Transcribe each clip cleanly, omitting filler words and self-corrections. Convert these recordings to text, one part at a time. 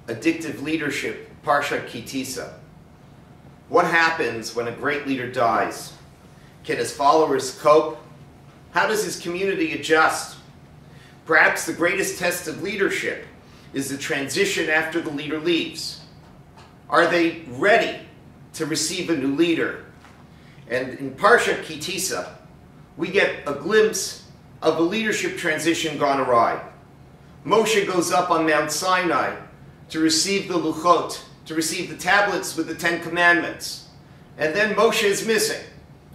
Addictive leadership, Parsha Tissa. What happens when a great leader dies? Can his followers cope? How does his community adjust? Perhaps the greatest test of leadership is the transition after the leader leaves. Are they ready to receive a new leader? And in Parsha Tissa, we get a glimpse of a leadership transition gone awry. Moshe goes up on Mount Sinai to receive the Luchot, to receive the tablets with the 10 Commandments. And then Moshe is missing.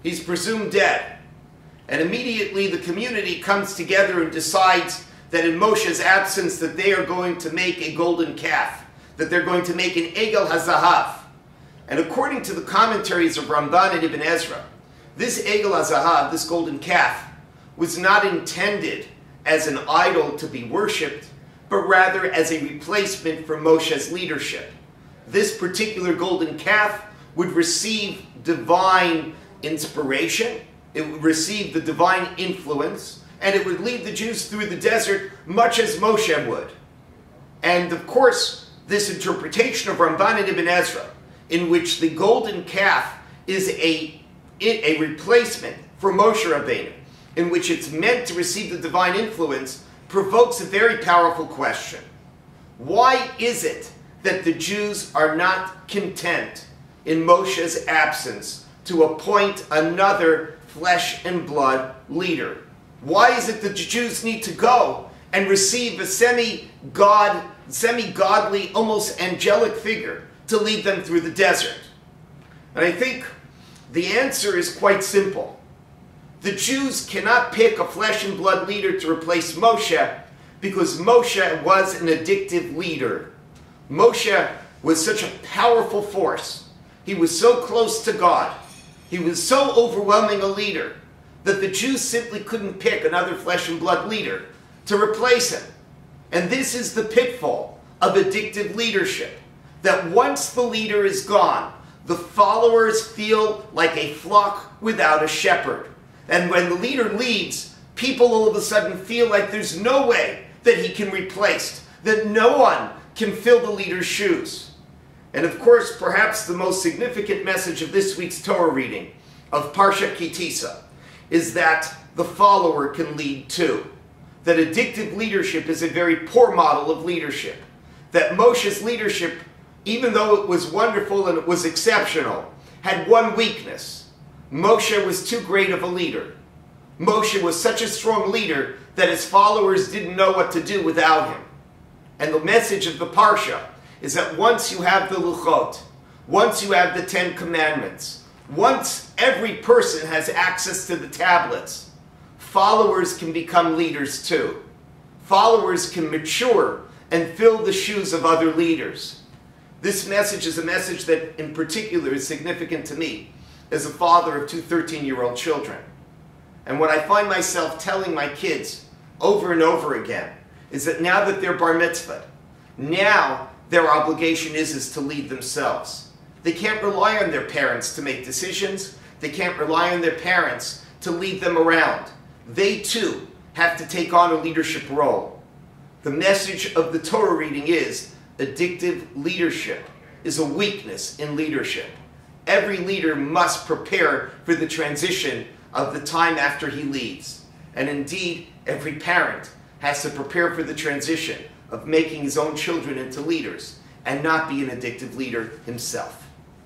He's presumed dead. And immediately the community comes together and decides that in Moshe's absence that they are going to make a golden calf, that they're going to make an Egel HaZahav. And according to the commentaries of Ramban and Ibn Ezra, this Egel HaZahav, this golden calf, was not intended as an idol to be worshipped, but rather as a replacement for Moshe's leadership. This particular golden calf would receive divine inspiration, it would receive the divine influence, and it would lead the Jews through the desert much as Moshe would. And of course, this interpretation of Ramban and Ibn Ezra, in which the golden calf is a replacement for Moshe Rabbeinu, in which it's meant to receive the divine influence, provokes a very powerful question. Why is it that the Jews are not content in Moshe's absence to appoint another flesh and blood leader? Why is it that the Jews need to go and receive a semi-godly, almost angelic figure to lead them through the desert? And I think the answer is quite simple. The Jews cannot pick a flesh and blood leader to replace Moshe because Moshe was an addictive leader. Moshe was such a powerful force. He was so close to God. He was so overwhelming a leader that the Jews simply couldn't pick another flesh and blood leader to replace him. And this is the pitfall of addictive leadership, that once the leader is gone, the followers feel like a flock without a shepherd. And when the leader leaves, people all of a sudden feel like there's no way that he can be replaced, that no one can fill the leader's shoes. And of course, perhaps the most significant message of this week's Torah reading of Parsha Tissa is that the follower can lead too. That addictive leadership is a very poor model of leadership. That Moshe's leadership, even though it was wonderful and it was exceptional, had one weakness. Moshe was too great of a leader. Moshe was such a strong leader that his followers didn't know what to do without him. And the message of the Parsha is that once you have the Luchot, once you have the 10 Commandments, once every person has access to the tablets, followers can become leaders too. Followers can mature and fill the shoes of other leaders. This message is a message that in particular is significant to me as a father of two 13-year-old children. And what I find myself telling my kids over and over again is that now that they're bar mitzvahed, now their obligation is to lead themselves. They can't rely on their parents to make decisions. They can't rely on their parents to lead them around. They too have to take on a leadership role. The message of the Torah reading is addictive leadership is a weakness in leadership. Every leader must prepare for the transition of the time after he leaves. And indeed, every parent has to prepare for the transition of making his own children into leaders and not be an addictive leader himself.